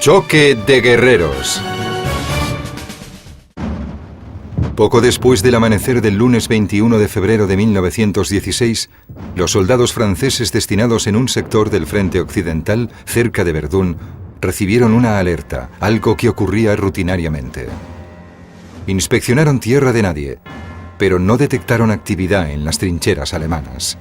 Choque de guerreros. Poco después del amanecer del lunes 21 de febrero de 1916, los soldados franceses destinados en un sector del frente occidental, cerca de Verdún, recibieron una alerta, algo que ocurría rutinariamente. Inspeccionaron tierra de nadie, pero no detectaron actividad en las trincheras alemanas.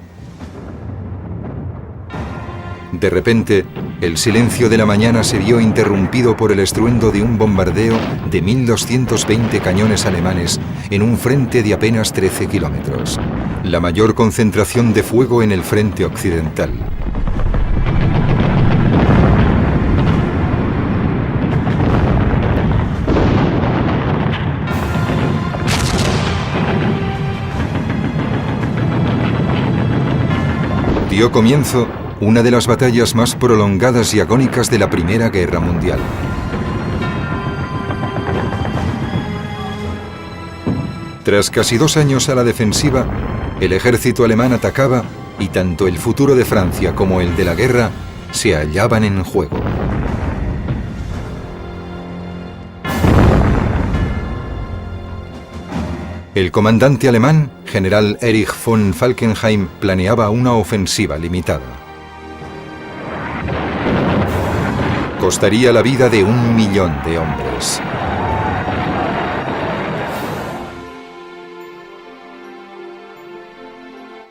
De repente, el silencio de la mañana se vio interrumpido por el estruendo de un bombardeo de 1.220 cañones alemanes en un frente de apenas 13 kilómetros, la mayor concentración de fuego en el frente occidental. Dio comienzo una de las batallas más prolongadas y agónicas de la Primera Guerra Mundial. Tras casi 2 años a la defensiva, el ejército alemán atacaba y tanto el futuro de Francia como el de la guerra se hallaban en juego. El comandante alemán, general Erich von Falkenhayn, planeaba una ofensiva limitada. Costaría la vida de 1 millón de hombres.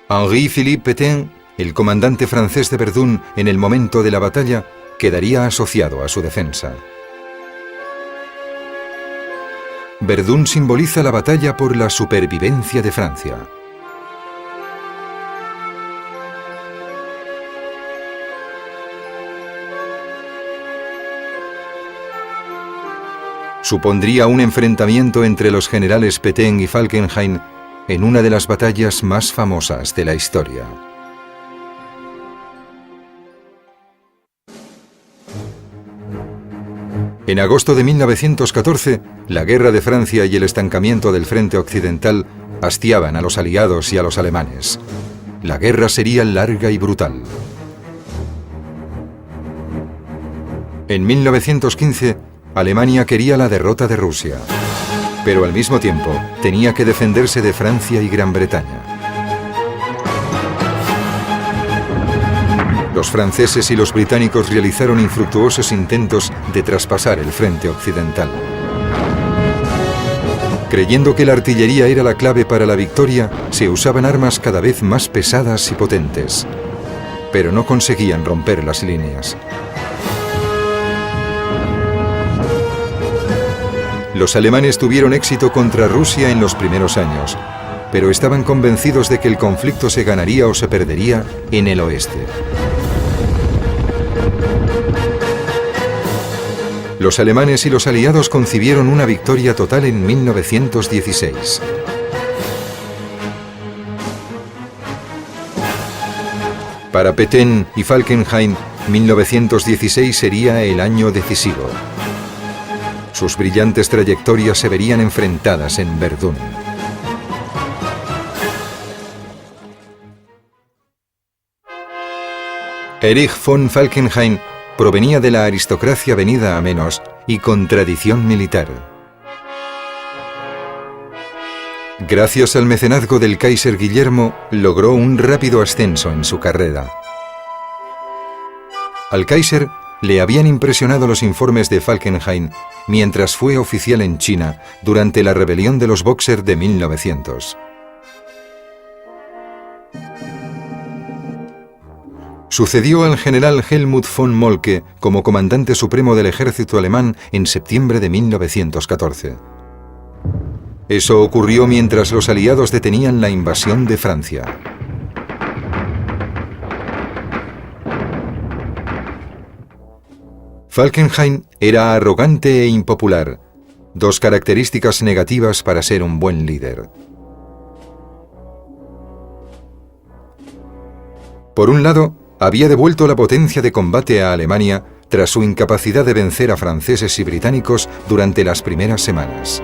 Henri-Philippe Pétain, el comandante francés de Verdún en el momento de la batalla, quedaría asociado a su defensa. Verdún simboliza la batalla por la supervivencia de Francia. Supondría un enfrentamiento entre los generales Pétain y Falkenhayn en una de las batallas más famosas de la historia. En agosto de 1914, la guerra de Francia y el estancamiento del frente occidental hastiaban a los aliados y a los alemanes. La guerra sería larga y brutal. En 1915, Alemania quería la derrota de Rusia, pero al mismo tiempo tenía que defenderse de Francia y Gran Bretaña. Los franceses y los británicos realizaron infructuosos intentos de traspasar el frente occidental. Creyendo que la artillería era la clave para la victoria, se usaban armas cada vez más pesadas y potentes, pero no conseguían romper las líneas. Los alemanes tuvieron éxito contra Rusia en los primeros años, pero estaban convencidos de que el conflicto se ganaría o se perdería en el oeste. Los alemanes y los aliados concibieron una victoria total en 1916. Para Pétain y Falkenhayn, 1916 sería el año decisivo. Sus brillantes trayectorias se verían enfrentadas en Verdún. Erich von Falkenhayn provenía de la aristocracia venida a menos y con tradición militar. Gracias al mecenazgo del Kaiser Guillermo, logró un rápido ascenso en su carrera. Al Kaiser le habían impresionado los informes de Falkenhayn mientras fue oficial en China durante la rebelión de los Boxer de 1900. Sucedió al general Helmut von Moltke como comandante supremo del ejército alemán en septiembre de 1914. Eso ocurrió mientras los aliados detenían la invasión de Francia. Falkenhayn era arrogante e impopular, 2 características negativas para ser un buen líder. Por un lado, había devuelto la potencia de combate a Alemania tras su incapacidad de vencer a franceses y británicos durante las primeras semanas.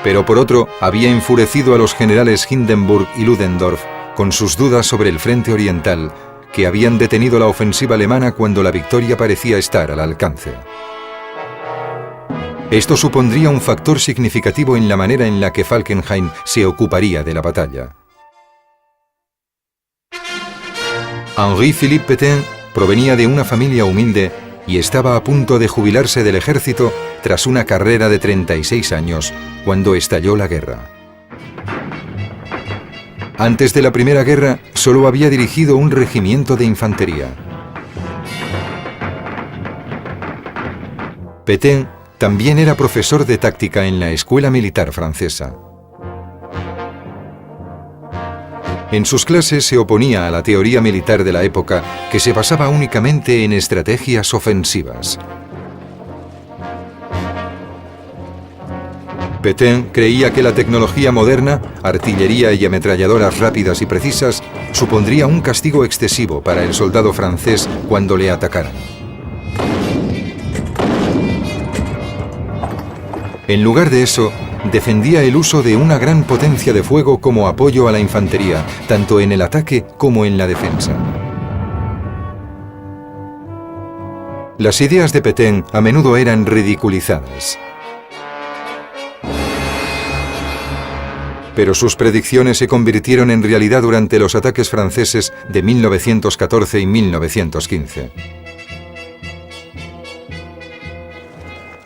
Pero por otro, había enfurecido a los generales Hindenburg y Ludendorff con sus dudas sobre el frente oriental que habían detenido la ofensiva alemana cuando la victoria parecía estar al alcance. Esto supondría un factor significativo en la manera en la que Falkenhayn se ocuparía de la batalla. Henri-Philippe Pétain provenía de una familia humilde y estaba a punto de jubilarse del ejército tras una carrera de 36 años, cuando estalló la guerra. Antes de la Primera Guerra, solo había dirigido un regimiento de infantería. Pétain también era profesor de táctica en la escuela militar francesa. En sus clases se oponía a la teoría militar de la época, que se basaba únicamente en estrategias ofensivas. Pétain creía que la tecnología moderna, artillería y ametralladoras rápidas y precisas, supondría un castigo excesivo para el soldado francés cuando le atacaran. En lugar de eso, defendía el uso de una gran potencia de fuego como apoyo a la infantería, tanto en el ataque como en la defensa. Las ideas de Pétain a menudo eran ridiculizadas. Pero sus predicciones se convirtieron en realidad durante los ataques franceses de 1914 y 1915.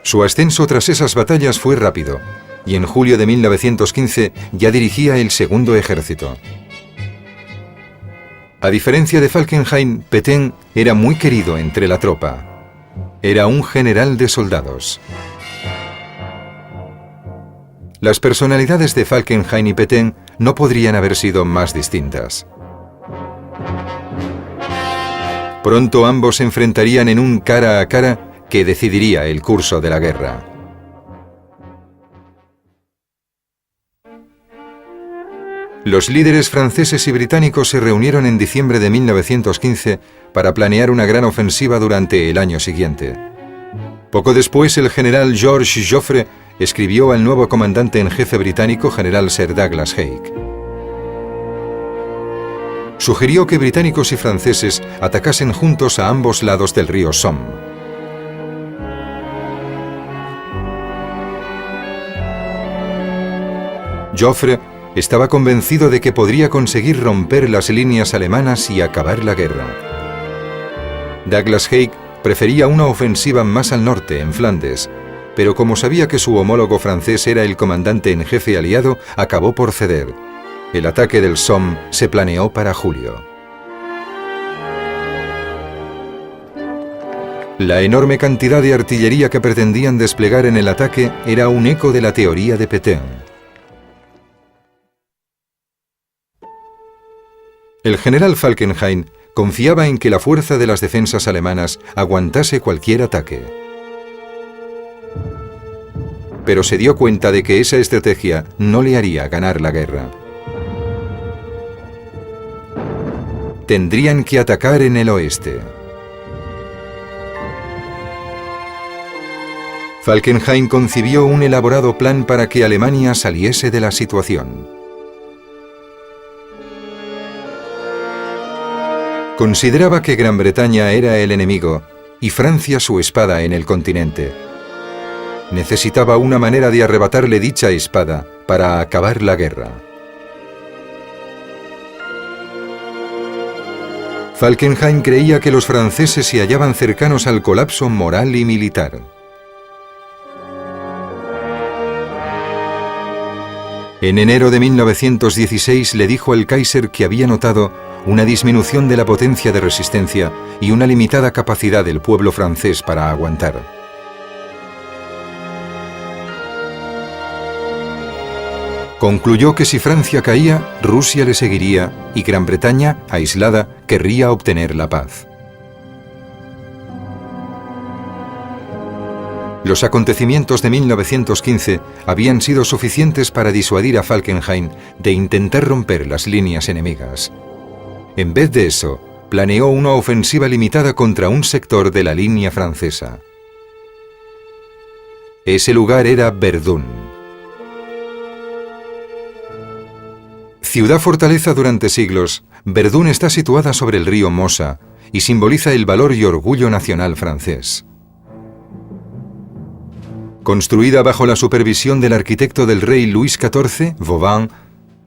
Su ascenso tras esas batallas fue rápido, y en julio de 1915 ya dirigía el segundo ejército. A diferencia de Falkenhayn, Pétain era muy querido entre la tropa. Era un general de soldados. Las personalidades de Falkenhayn y Pétain no podrían haber sido más distintas. Pronto ambos se enfrentarían en un cara a cara que decidiría el curso de la guerra. Los líderes franceses y británicos se reunieron en diciembre de 1915 para planear una gran ofensiva durante el año siguiente. Poco después, el general George Joffre escribió al nuevo comandante en jefe británico, general Sir Douglas Haig. Sugirió que británicos y franceses atacasen juntos a ambos lados del río Somme. Joffre estaba convencido de que podría conseguir romper las líneas alemanas y acabar la guerra. Douglas Haig prefería una ofensiva más al norte, en Flandes, pero como sabía que su homólogo francés era el comandante en jefe aliado, acabó por ceder. El ataque del Somme se planeó para julio. La enorme cantidad de artillería que pretendían desplegar en el ataque era un eco de la teoría de Pétain. El general Falkenhayn confiaba en que la fuerza de las defensas alemanas aguantase cualquier ataque. Pero se dio cuenta de que esa estrategia no le haría ganar la guerra. Tendrían que atacar en el oeste. Falkenhayn concibió un elaborado plan para que Alemania saliese de la situación. Consideraba que Gran Bretaña era el enemigo y Francia su espada en el continente. Necesitaba una manera de arrebatarle dicha espada para acabar la guerra. Falkenhayn creía que los franceses se hallaban cercanos al colapso moral y militar. En enero de 1916 le dijo al Kaiser que había notado una disminución de la potencia de resistencia y una limitada capacidad del pueblo francés para aguantar. Concluyó que si Francia caía, Rusia le seguiría y Gran Bretaña, aislada, querría obtener la paz. Los acontecimientos de 1915 habían sido suficientes para disuadir a Falkenhayn de intentar romper las líneas enemigas. En vez de eso, planeó una ofensiva limitada contra un sector de la línea francesa. Ese lugar era Verdún. Ciudad fortaleza durante siglos, Verdún está situada sobre el río Mosa y simboliza el valor y orgullo nacional francés. Construida bajo la supervisión del arquitecto del rey Luis XIV, Vauban,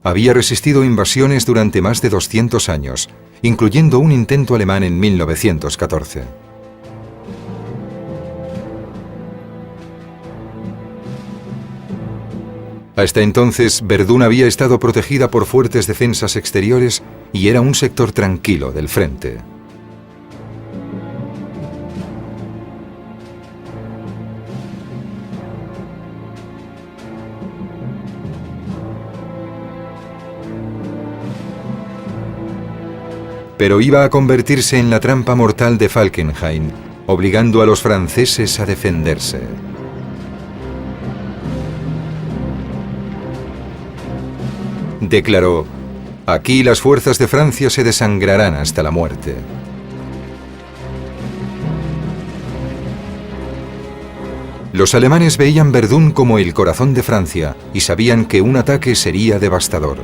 había resistido invasiones durante más de 200 años, incluyendo un intento alemán en 1914. Hasta entonces, Verdún había estado protegida por fuertes defensas exteriores y era un sector tranquilo del frente. Pero iba a convertirse en la trampa mortal de Falkenhayn, obligando a los franceses a defenderse. Declaró: «Aquí las fuerzas de Francia se desangrarán hasta la muerte». Los alemanes veían Verdún como el corazón de Francia y sabían que un ataque sería devastador.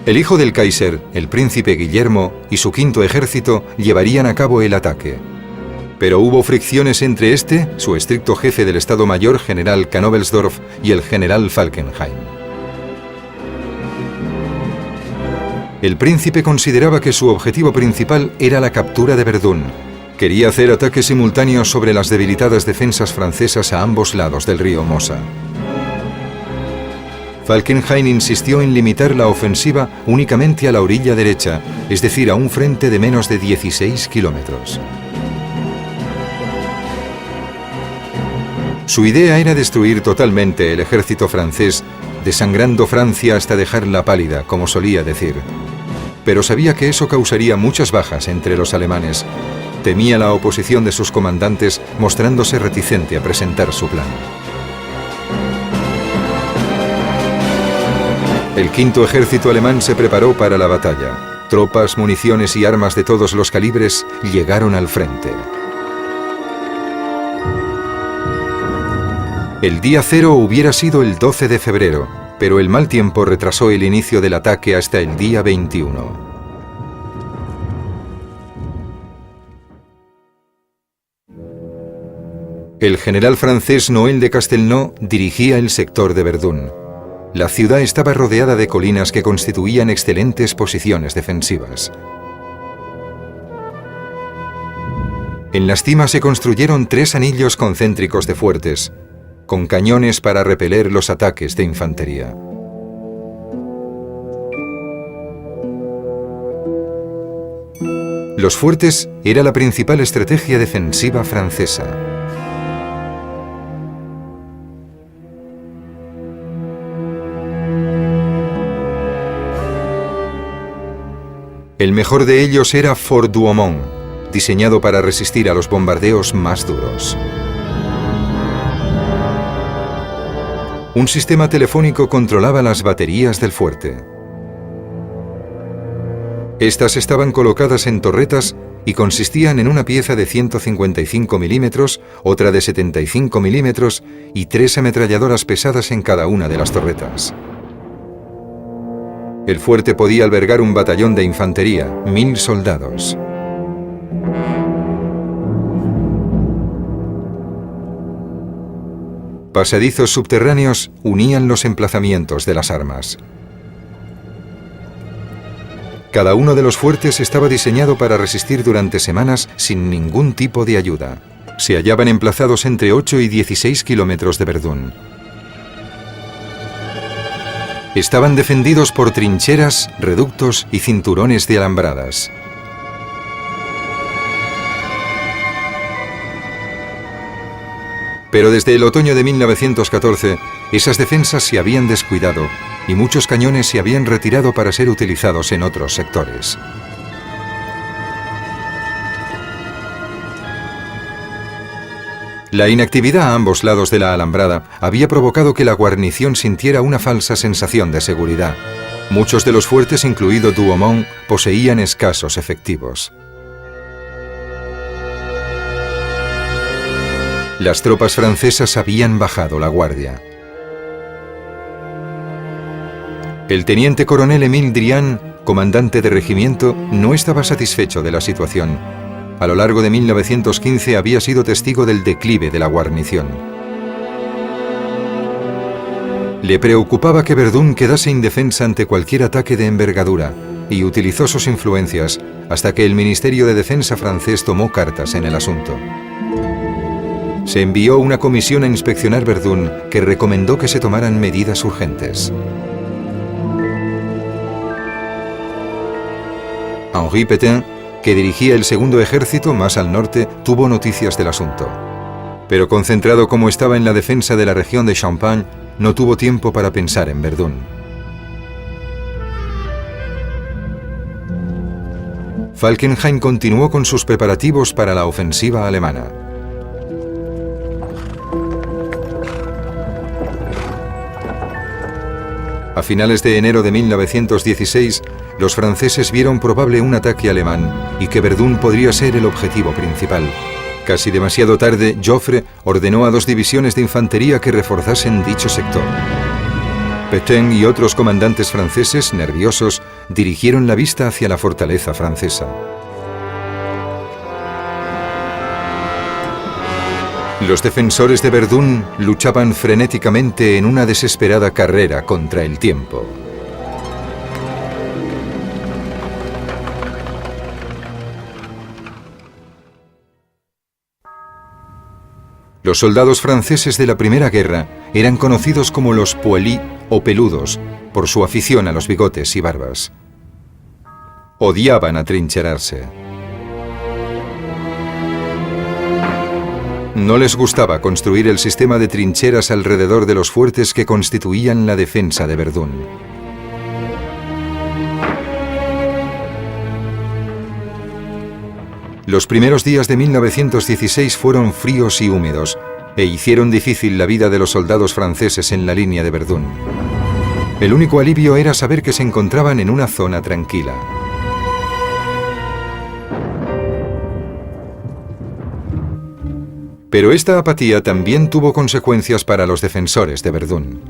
El hijo del Kaiser, el príncipe Guillermo, y su quinto ejército llevarían a cabo el ataque. Pero hubo fricciones entre este, su estricto jefe del Estado Mayor, general Knobelsdorff, y el general Falkenhayn. El príncipe consideraba que su objetivo principal era la captura de Verdún. Quería hacer ataques simultáneos sobre las debilitadas defensas francesas a ambos lados del río Mosa. Falkenhayn insistió en limitar la ofensiva únicamente a la orilla derecha, es decir, a un frente de menos de 16 kilómetros. Su idea era destruir totalmente el ejército francés, desangrando Francia hasta dejarla pálida, como solía decir. Pero sabía que eso causaría muchas bajas entre los alemanes. Temía la oposición de sus comandantes, mostrándose reticente a presentar su plan. El quinto ejército alemán se preparó para la batalla. Tropas, municiones y armas de todos los calibres llegaron al frente. El día cero hubiera sido el 12 de febrero, pero el mal tiempo retrasó el inicio del ataque hasta el día 21. El general francés Noël de Castelnau dirigía el sector de Verdún. La ciudad estaba rodeada de colinas que constituían excelentes posiciones defensivas. En las cimas se construyeron 3 anillos concéntricos de fuertes, con cañones para repeler los ataques de infantería. Los fuertes era la principal estrategia defensiva francesa. El mejor de ellos era Fort Douaumont, diseñado para resistir a los bombardeos más duros. Un sistema telefónico controlaba las baterías del fuerte. Estas estaban colocadas en torretas y consistían en una pieza de 155 milímetros, otra de 75 milímetros y 3 ametralladoras pesadas en cada una de las torretas. El fuerte podía albergar un batallón de infantería, 1000 soldados. Pasadizos subterráneos unían los emplazamientos de las armas. Cada uno de los fuertes estaba diseñado para resistir durante semanas sin ningún tipo de ayuda. Se hallaban emplazados entre 8 y 16 kilómetros de Verdún. Estaban defendidos por trincheras, reductos y cinturones de alambradas. Pero desde el otoño de 1914, esas defensas se habían descuidado y muchos cañones se habían retirado para ser utilizados en otros sectores. La inactividad a ambos lados de la alambrada había provocado que la guarnición sintiera una falsa sensación de seguridad. Muchos de los fuertes, incluido Douaumont, poseían escasos efectivos. Las tropas francesas habían bajado la guardia. El teniente coronel Émile Drian, comandante de regimiento, no estaba satisfecho de la situación. A lo largo de 1915 había sido testigo del declive de la guarnición. Le preocupaba que Verdún quedase indefensa ante cualquier ataque de envergadura y utilizó sus influencias hasta que el Ministerio de Defensa francés tomó cartas en el asunto. Se envió una comisión a inspeccionar Verdún que recomendó que se tomaran medidas urgentes. Henri Pétain, que dirigía el segundo ejército más al norte, tuvo noticias del asunto. Pero concentrado como estaba en la defensa de la región de Champagne, no tuvo tiempo para pensar en Verdún. Falkenhayn continuó con sus preparativos para la ofensiva alemana. A finales de enero de 1916, los franceses vieron probable un ataque alemán y que Verdún podría ser el objetivo principal. Casi demasiado tarde, Joffre ordenó a 2 divisiones de infantería que reforzasen dicho sector. Pétain y otros comandantes franceses, nerviosos, dirigieron la vista hacia la fortaleza francesa. Los defensores de Verdún luchaban frenéticamente en una desesperada carrera contra el tiempo. Los soldados franceses de la Primera Guerra eran conocidos como los poilus o peludos por su afición a los bigotes y barbas. Odiaban atrincherarse. No les gustaba construir el sistema de trincheras alrededor de los fuertes que constituían la defensa de Verdún. Los primeros días de 1916 fueron fríos y húmedos e hicieron difícil la vida de los soldados franceses en la línea de Verdún. El único alivio era saber que se encontraban en una zona tranquila. Pero esta apatía también tuvo consecuencias para los defensores de Verdún.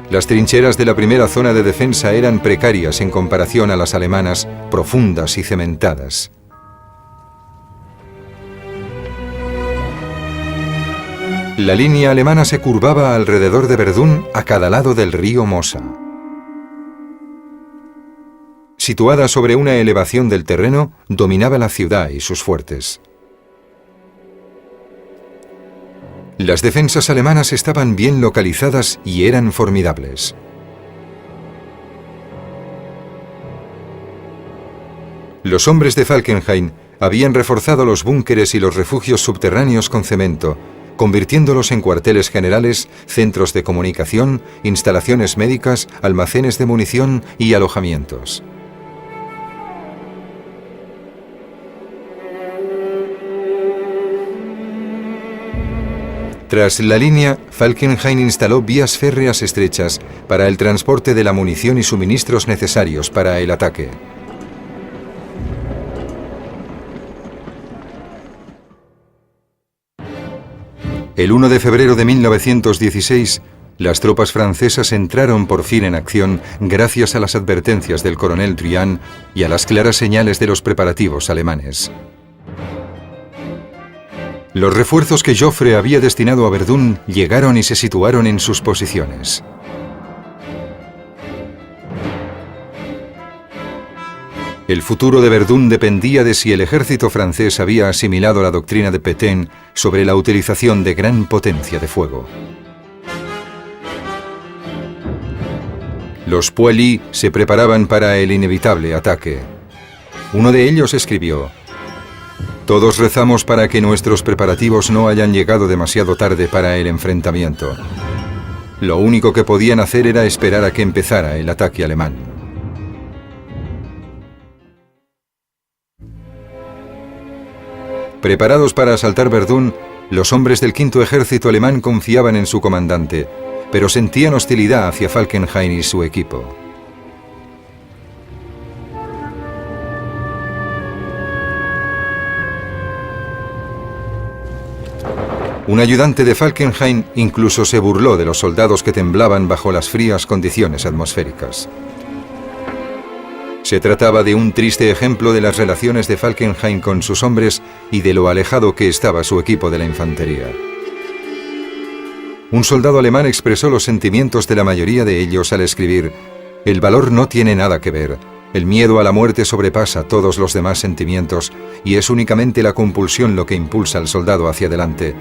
Las trincheras de la primera zona de defensa eran precarias en comparación a las alemanas, profundas y cementadas. La línea alemana se curvaba alrededor de Verdún a cada lado del río Mosa. Situada sobre una elevación del terreno, dominaba la ciudad y sus fuertes. Las defensas alemanas estaban bien localizadas y eran formidables. Los hombres de Falkenhayn habían reforzado los búnkeres y los refugios subterráneos con cemento, convirtiéndolos en cuarteles generales, centros de comunicación, instalaciones médicas, almacenes de munición y alojamientos. Tras la línea, Falkenhayn instaló vías férreas estrechas para el transporte de la munición y suministros necesarios para el ataque. El 1 de febrero de 1916, las tropas francesas entraron por fin en acción gracias a las advertencias del coronel Drian y a las claras señales de los preparativos alemanes. Los refuerzos que Joffre había destinado a Verdún llegaron y se situaron en sus posiciones. El futuro de Verdún dependía de si el ejército francés había asimilado la doctrina de Pétain sobre la utilización de gran potencia de fuego. Los poilus se preparaban para el inevitable ataque. Uno de ellos escribió: «Todos rezamos para que nuestros preparativos no hayan llegado demasiado tarde para el enfrentamiento. Lo único que podían hacer era esperar a que empezara el ataque alemán». Preparados para asaltar Verdún, los hombres del quinto ejército alemán confiaban en su comandante, pero sentían hostilidad hacia Falkenhayn y su equipo. Un ayudante de Falkenhayn incluso se burló de los soldados que temblaban bajo las frías condiciones atmosféricas. Se trataba de un triste ejemplo de las relaciones de Falkenhayn con sus hombres y de lo alejado que estaba su equipo de la infantería. Un soldado alemán expresó los sentimientos de la mayoría de ellos al escribir: «El valor no tiene nada que ver. El miedo a la muerte sobrepasa todos los demás sentimientos y es únicamente la compulsión lo que impulsa al soldado hacia adelante.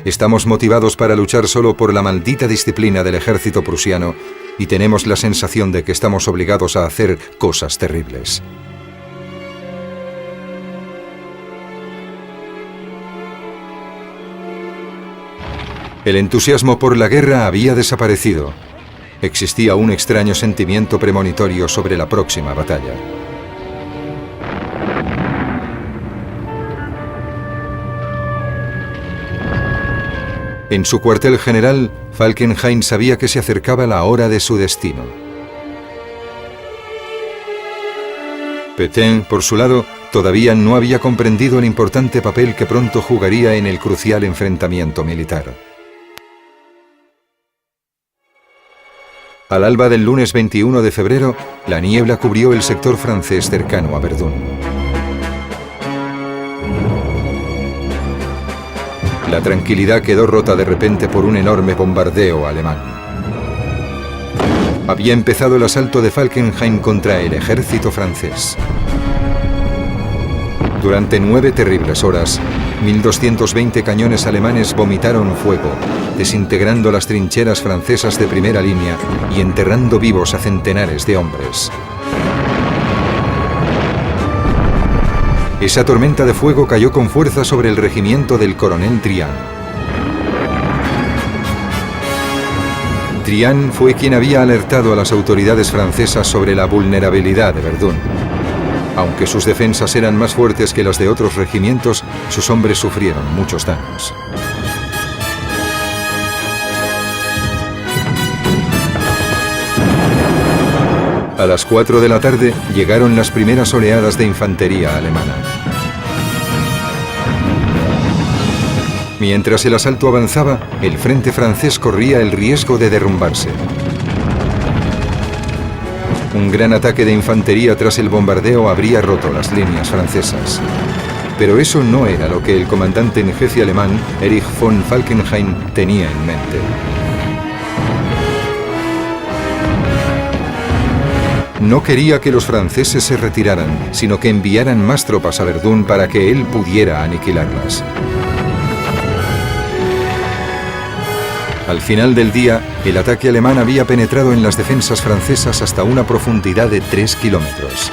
Estamos motivados para luchar solo por la maldita disciplina del ejército prusiano y tenemos la sensación de que estamos obligados a hacer cosas terribles». El entusiasmo por la guerra había desaparecido. Existía un extraño sentimiento premonitorio sobre la próxima batalla. En su cuartel general, Falkenhayn sabía que se acercaba la hora de su destino. Pétain, por su lado, todavía no había comprendido el importante papel que pronto jugaría en el crucial enfrentamiento militar. Al alba del lunes 21 de febrero, la niebla cubrió el sector francés cercano a Verdún. La tranquilidad quedó rota de repente por un enorme bombardeo alemán. Había empezado el asalto de Falkenhayn contra el ejército francés. Durante 9 terribles horas, 1.220 cañones alemanes vomitaron fuego, desintegrando las trincheras francesas de primera línea y enterrando vivos a centenares de hombres. Esa tormenta de fuego cayó con fuerza sobre el regimiento del coronel Drian. Drian fue quien había alertado a las autoridades francesas sobre la vulnerabilidad de Verdún. Aunque sus defensas eran más fuertes que las de otros regimientos, sus hombres sufrieron muchos daños. A las 4 de la tarde llegaron las primeras oleadas de infantería alemana. Mientras el asalto avanzaba, el frente francés corría el riesgo de derrumbarse. Un gran ataque de infantería tras el bombardeo habría roto las líneas francesas. Pero eso no era lo que el comandante en jefe alemán, Erich von Falkenhayn, tenía en mente. No quería que los franceses se retiraran, sino que enviaran más tropas a Verdún para que él pudiera aniquilarlas. Al final del día, el ataque alemán había penetrado en las defensas francesas hasta una profundidad de 3 kilómetros.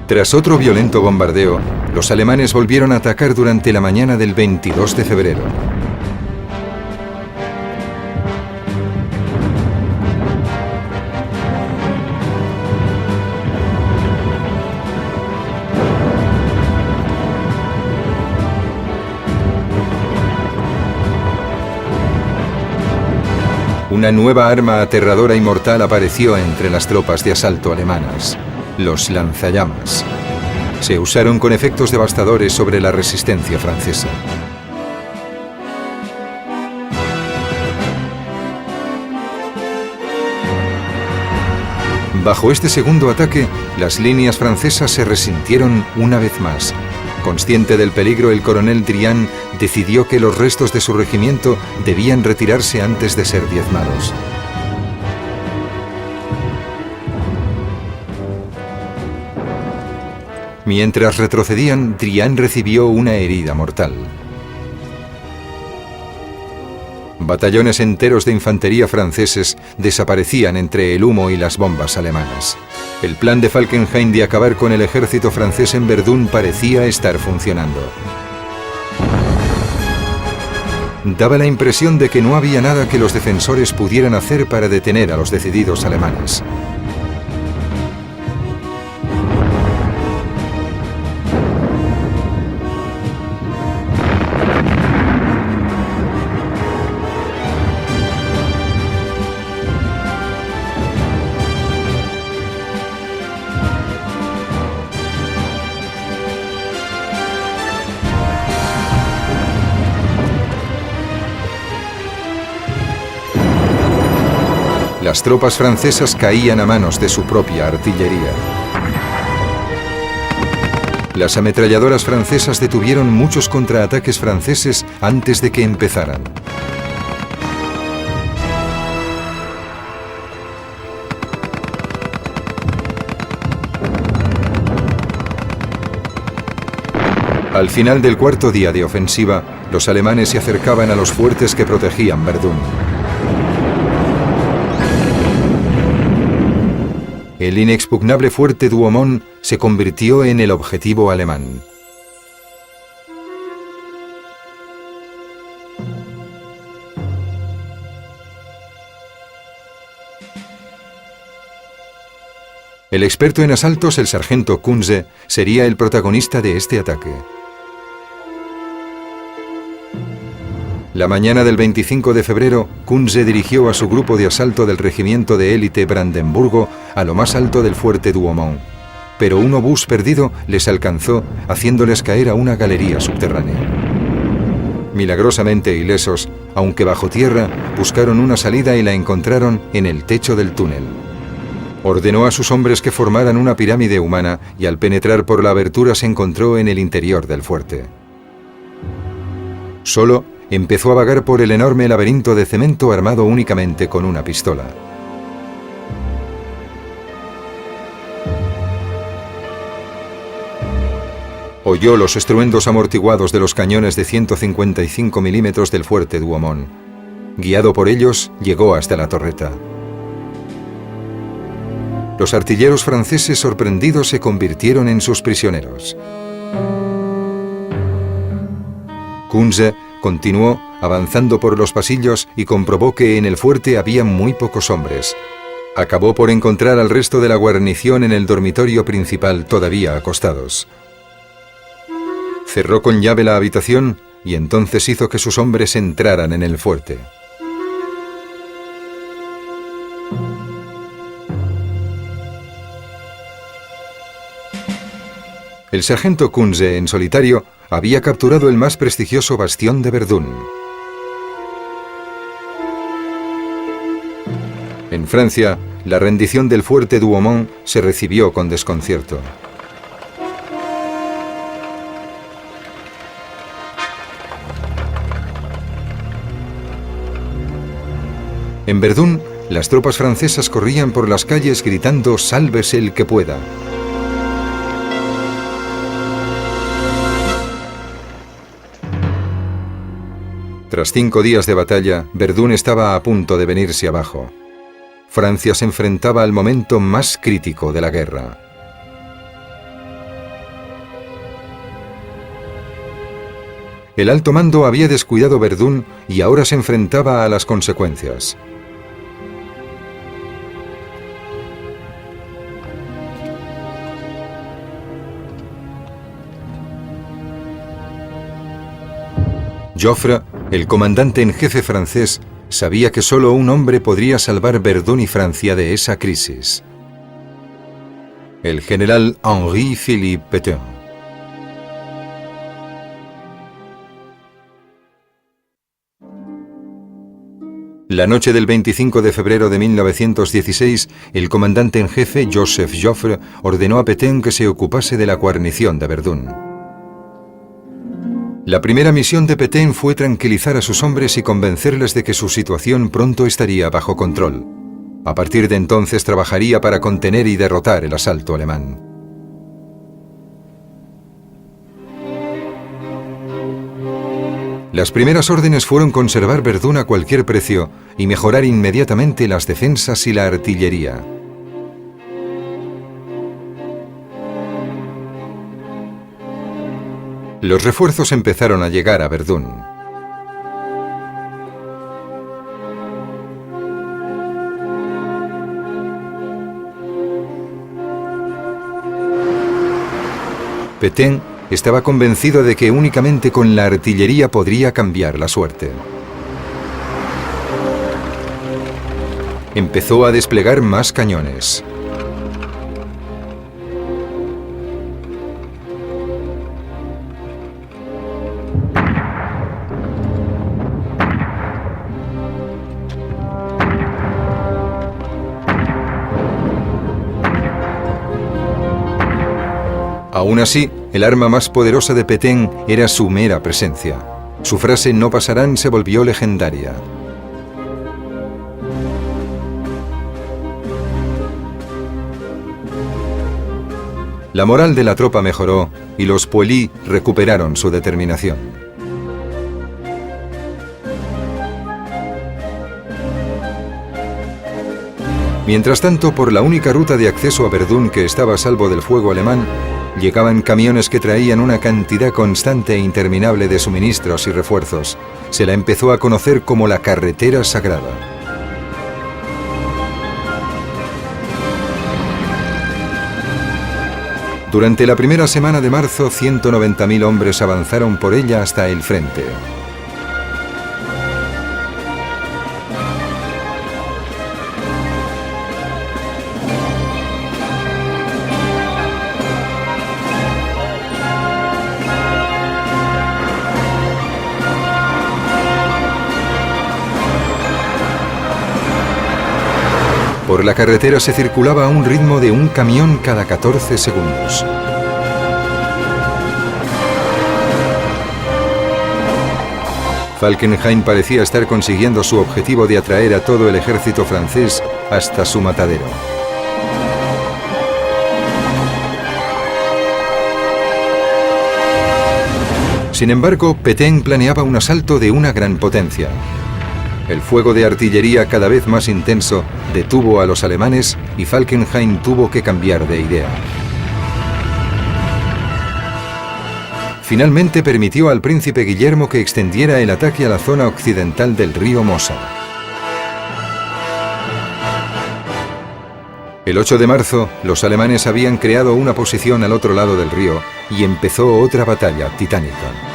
Tras otro violento bombardeo, los alemanes volvieron a atacar durante la mañana del 22 de febrero. Una nueva arma aterradora y mortal apareció entre las tropas de asalto alemanas: los lanzallamas. Se usaron con efectos devastadores sobre la resistencia francesa. Bajo este segundo ataque, las líneas francesas se resintieron una vez más. Consciente del peligro, el coronel Drian decidió que los restos de su regimiento debían retirarse antes de ser diezmados. Mientras retrocedían, Drian recibió una herida mortal. Batallones enteros de infantería franceses desaparecían entre el humo y las bombas alemanas. El plan de Falkenhayn de acabar con el ejército francés en Verdún parecía estar funcionando. Daba la impresión de que no había nada que los defensores pudieran hacer para detener a los decididos alemanes. Las tropas francesas caían a manos de su propia artillería. Las ametralladoras francesas detuvieron muchos contraataques franceses antes de que empezaran. Al final del cuarto día de ofensiva, los alemanes se acercaban a los fuertes que protegían Verdún. El inexpugnable fuerte Douaumont se convirtió en el objetivo alemán. El experto en asaltos, el sargento Kunze, sería el protagonista de este ataque. La mañana del 25 de febrero, Kunze dirigió a su grupo de asalto del regimiento de élite Brandenburgo a lo más alto del fuerte Douaumont. Pero un obús perdido les alcanzó, haciéndoles caer a una galería subterránea. Milagrosamente ilesos, aunque bajo tierra, buscaron una salida y la encontraron en el techo del túnel. Ordenó a sus hombres que formaran una pirámide humana y al penetrar por la abertura se encontró en el interior del fuerte. Solo empezó a vagar por el enorme laberinto de cemento armado únicamente con una pistola. Oyó los estruendos amortiguados de los cañones de 155 milímetros del fuerte Douaumont. Guiado por ellos, llegó hasta la torreta. Los artilleros franceses sorprendidos se convirtieron en sus prisioneros. Kunze continuó avanzando por los pasillos y comprobó que en el fuerte había muy pocos hombres. Acabó por encontrar al resto de la guarnición en el dormitorio principal todavía acostados. Cerró con llave la habitación y entonces hizo que sus hombres entraran en el fuerte. El sargento Kunze, en solitario, había capturado el más prestigioso bastión de Verdún. En Francia, la rendición del fuerte Douaumont se recibió con desconcierto. En Verdún, las tropas francesas corrían por las calles gritando «Sálvese el que pueda». Tras 5 días de batalla, Verdún estaba a punto de venirse abajo. Francia se enfrentaba al momento más crítico de la guerra. El alto mando había descuidado Verdún y ahora se enfrentaba a las consecuencias. Joffre, el comandante en jefe francés, sabía que solo un hombre podría salvar Verdún y Francia de esa crisis. El general Henri-Philippe Pétain. La noche del 25 de febrero de 1916, el comandante en jefe, Joseph Joffre, ordenó a Pétain que se ocupase de la guarnición de Verdún. La primera misión de Pétain fue tranquilizar a sus hombres y convencerles de que su situación pronto estaría bajo control. A partir de entonces trabajaría para contener y derrotar el asalto alemán. Las primeras órdenes fueron conservar Verdún a cualquier precio y mejorar inmediatamente las defensas y la artillería. Los refuerzos empezaron a llegar a Verdún. Pétain estaba convencido de que únicamente con la artillería podría cambiar la suerte. Empezó a desplegar más cañones. Aún así, el arma más poderosa de Pétain era su mera presencia. Su frase "no pasarán" se volvió legendaria. La moral de la tropa mejoró y los Poilus recuperaron su determinación. Mientras tanto, por la única ruta de acceso a Verdún que estaba a salvo del fuego alemán, llegaban camiones que traían una cantidad constante e interminable de suministros y refuerzos. Se la empezó a conocer como la Carretera Sagrada. Durante la primera semana de marzo, 190.000 hombres avanzaron por ella hasta el frente. Por la carretera se circulaba a un ritmo de un camión cada 14 segundos. Falkenhayn parecía estar consiguiendo su objetivo de atraer a todo el ejército francés hasta su matadero. Sin embargo, Pétain planeaba un asalto de una gran potencia. El fuego de artillería, cada vez más intenso, detuvo a los alemanes y Falkenhayn tuvo que cambiar de idea. Finalmente permitió al príncipe Guillermo que extendiera el ataque a la zona occidental del río Mosa. El 8 de marzo, los alemanes habían creado una posición al otro lado del río y empezó otra batalla titánica.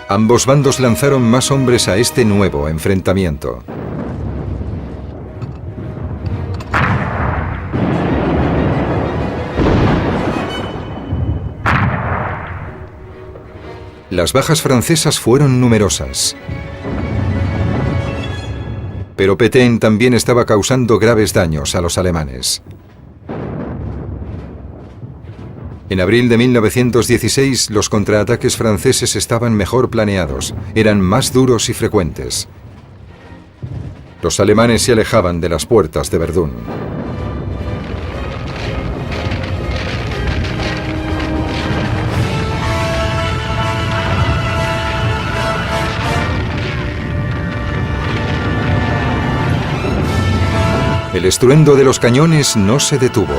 Ambos bandos lanzaron más hombres a este nuevo enfrentamiento. Las bajas francesas fueron numerosas. Pero Pétain también estaba causando graves daños a los alemanes. En abril de 1916, los contraataques franceses estaban mejor planeados, eran más duros y frecuentes. Los alemanes se alejaban de las puertas de Verdún. El estruendo de los cañones no se detuvo.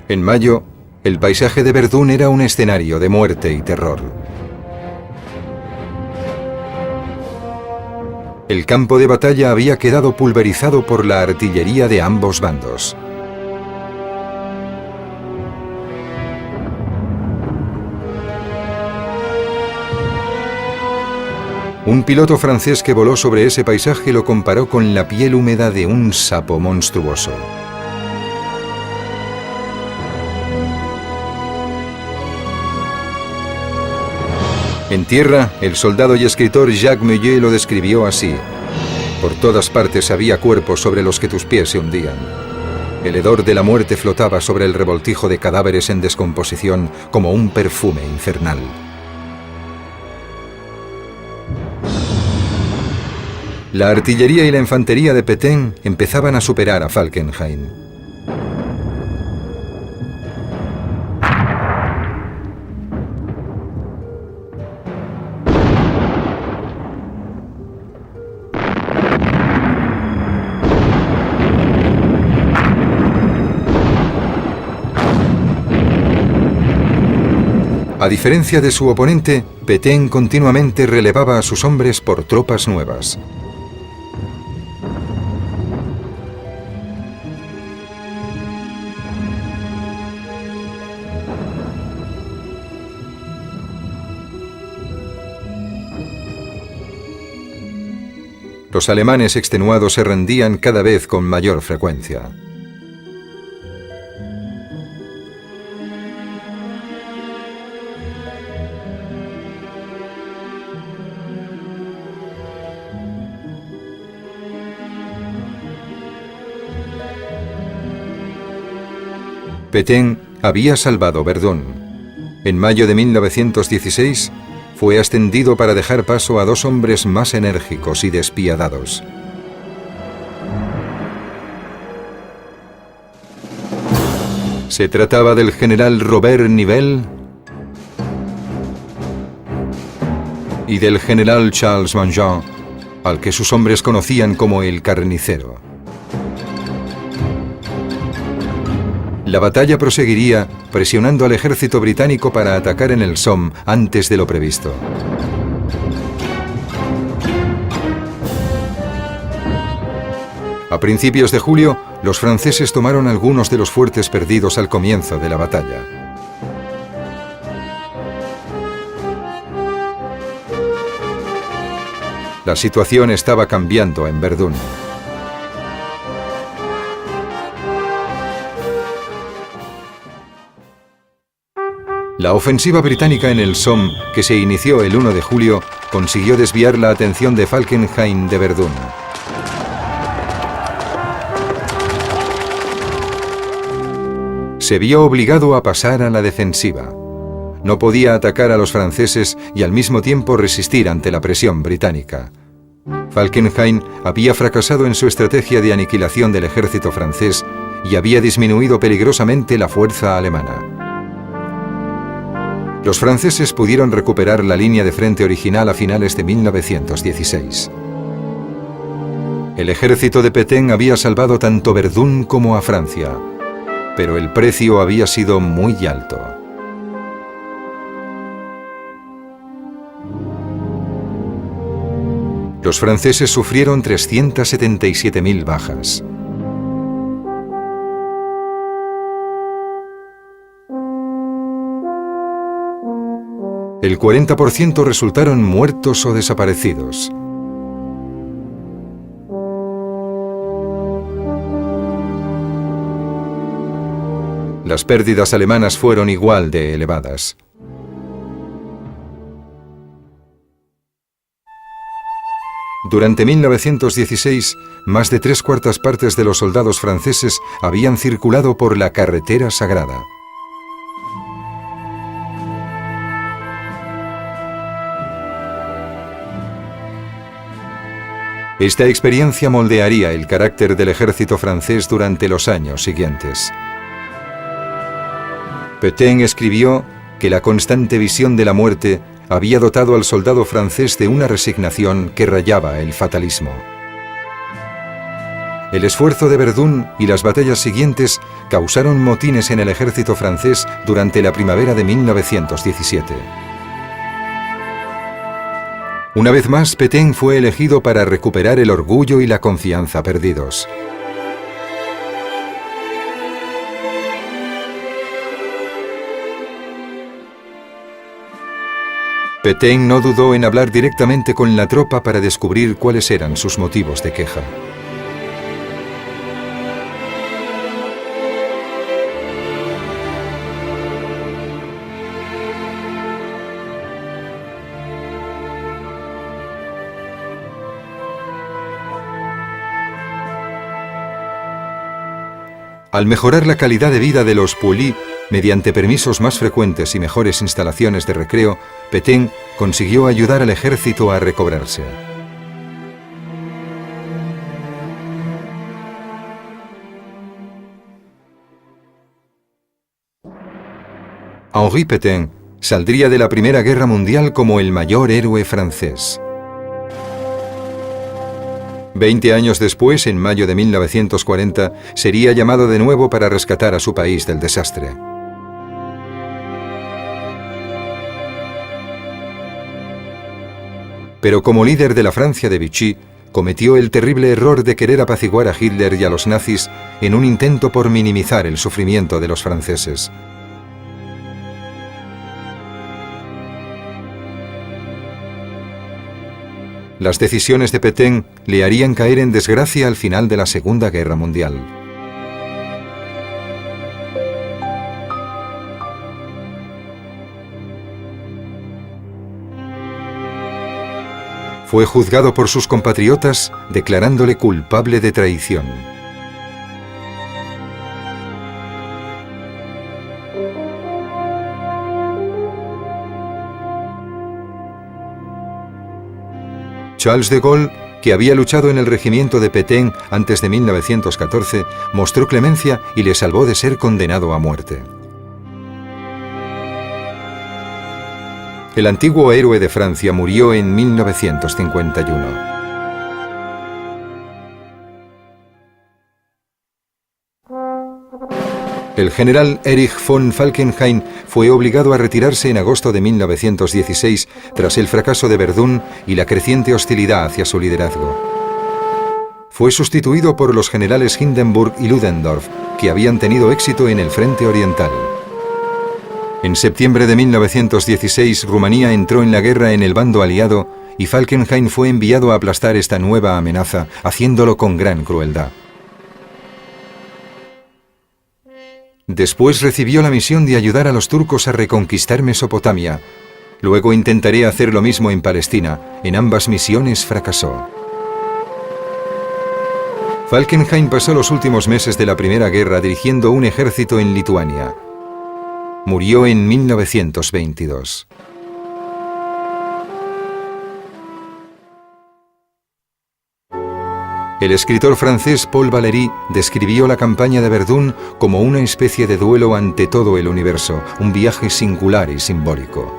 En mayo, el paisaje de Verdún era un escenario de muerte y terror. El campo de batalla había quedado pulverizado por la artillería de ambos bandos. Un piloto francés que voló sobre ese paisaje lo comparó con la piel húmeda de un sapo monstruoso. En tierra, el soldado y escritor Jacques Millet lo describió así: por todas partes había cuerpos sobre los que tus pies se hundían. El hedor de la muerte flotaba sobre el revoltijo de cadáveres en descomposición como un perfume infernal. La artillería y la infantería de Pétain empezaban a superar a Falkenhayn. A diferencia de su oponente, Pétain continuamente relevaba a sus hombres por tropas nuevas. Los alemanes extenuados se rendían cada vez con mayor frecuencia. Pétain había salvado Verdún. En mayo de 1916 fue ascendido para dejar paso a dos hombres más enérgicos y despiadados. Se trataba del general Robert Nivelle y del general Charles Mangin, al que sus hombres conocían como el Carnicero. La batalla proseguiría presionando al ejército británico para atacar en el Somme antes de lo previsto. A principios de julio, los franceses tomaron algunos de los fuertes perdidos al comienzo de la batalla. La situación estaba cambiando en Verdún. La ofensiva británica en el Somme, que se inició el 1 de julio, consiguió desviar la atención de Falkenhayn de Verdún. Se vio obligado a pasar a la defensiva. No podía atacar a los franceses y al mismo tiempo resistir ante la presión británica. Falkenhayn había fracasado en su estrategia de aniquilación del ejército francés y había disminuido peligrosamente la fuerza alemana. Los franceses pudieron recuperar la línea de frente original a finales de 1916. El ejército de Pétain había salvado tanto Verdún como a Francia, pero el precio había sido muy alto. Los franceses sufrieron 377.000 bajas. El 40% resultaron muertos o desaparecidos. Las pérdidas alemanas fueron igual de elevadas. Durante 1916, más de 3/4 partes de los soldados franceses habían circulado por la carretera sagrada. Esta experiencia moldearía el carácter del ejército francés durante los años siguientes. Pétain escribió que la constante visión de la muerte había dotado al soldado francés de una resignación que rayaba el fatalismo. El esfuerzo de Verdún y las batallas siguientes causaron motines en el ejército francés durante la primavera de 1917. Una vez más, Pétain fue elegido para recuperar el orgullo y la confianza perdidos. Pétain no dudó en hablar directamente con la tropa para descubrir cuáles eran sus motivos de queja. Al mejorar la calidad de vida de los poilus, mediante permisos más frecuentes y mejores instalaciones de recreo, Pétain consiguió ayudar al ejército a recobrarse. Henri Pétain saldría de la Primera Guerra Mundial como el mayor héroe francés. 20 años después, en mayo de 1940, sería llamado de nuevo para rescatar a su país del desastre. Pero como líder de la Francia de Vichy, cometió el terrible error de querer apaciguar a Hitler y a los nazis en un intento por minimizar el sufrimiento de los franceses. Las decisiones de Pétain le harían caer en desgracia al final de la Segunda Guerra Mundial. Fue juzgado por sus compatriotas, declarándole culpable de traición. Charles de Gaulle, que había luchado en el regimiento de Pétain antes de 1914, mostró clemencia y le salvó de ser condenado a muerte. El antiguo héroe de Francia murió en 1951. El general Erich von Falkenhayn fue obligado a retirarse en agosto de 1916 tras el fracaso de Verdún y la creciente hostilidad hacia su liderazgo. Fue sustituido por los generales Hindenburg y Ludendorff, que habían tenido éxito en el frente oriental. En septiembre de 1916, Rumanía entró en la guerra en el bando aliado y Falkenhayn fue enviado a aplastar esta nueva amenaza, haciéndolo con gran crueldad. Después recibió la misión de ayudar a los turcos a reconquistar Mesopotamia. Luego intentaría hacer lo mismo en Palestina. En ambas misiones fracasó. Falkenhayn pasó los últimos meses de la Primera Guerra dirigiendo un ejército en Lituania. Murió en 1922. El escritor francés Paul Valéry describió la campaña de Verdún como una especie de duelo ante todo el universo, un viaje singular y simbólico.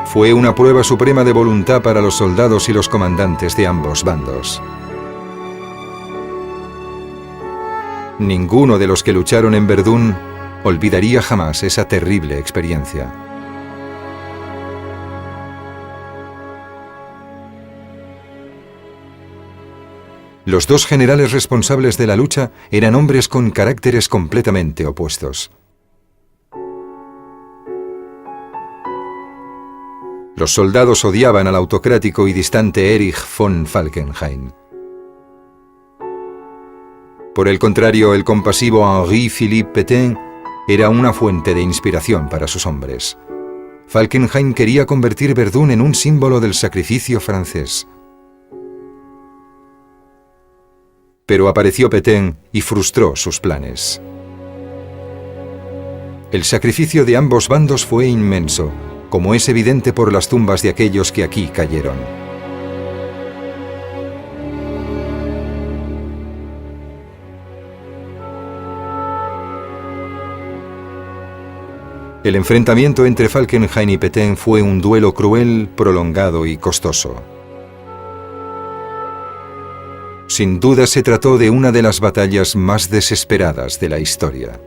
Fue una prueba suprema de voluntad para los soldados y los comandantes de ambos bandos. Ninguno de los que lucharon en Verdún olvidaría jamás esa terrible experiencia. Los dos generales responsables de la lucha eran hombres con caracteres completamente opuestos. Los soldados odiaban al autocrático y distante Erich von Falkenhayn. Por el contrario, el compasivo Henri-Philippe Pétain era una fuente de inspiración para sus hombres. Falkenhayn quería convertir Verdún en un símbolo del sacrificio francés. Pero apareció Pétain y frustró sus planes. El sacrificio de ambos bandos fue inmenso, como es evidente por las tumbas de aquellos que aquí cayeron. El enfrentamiento entre Falkenhayn y Pétain fue un duelo cruel, prolongado y costoso. Sin duda se trató de una de las batallas más desesperadas de la historia.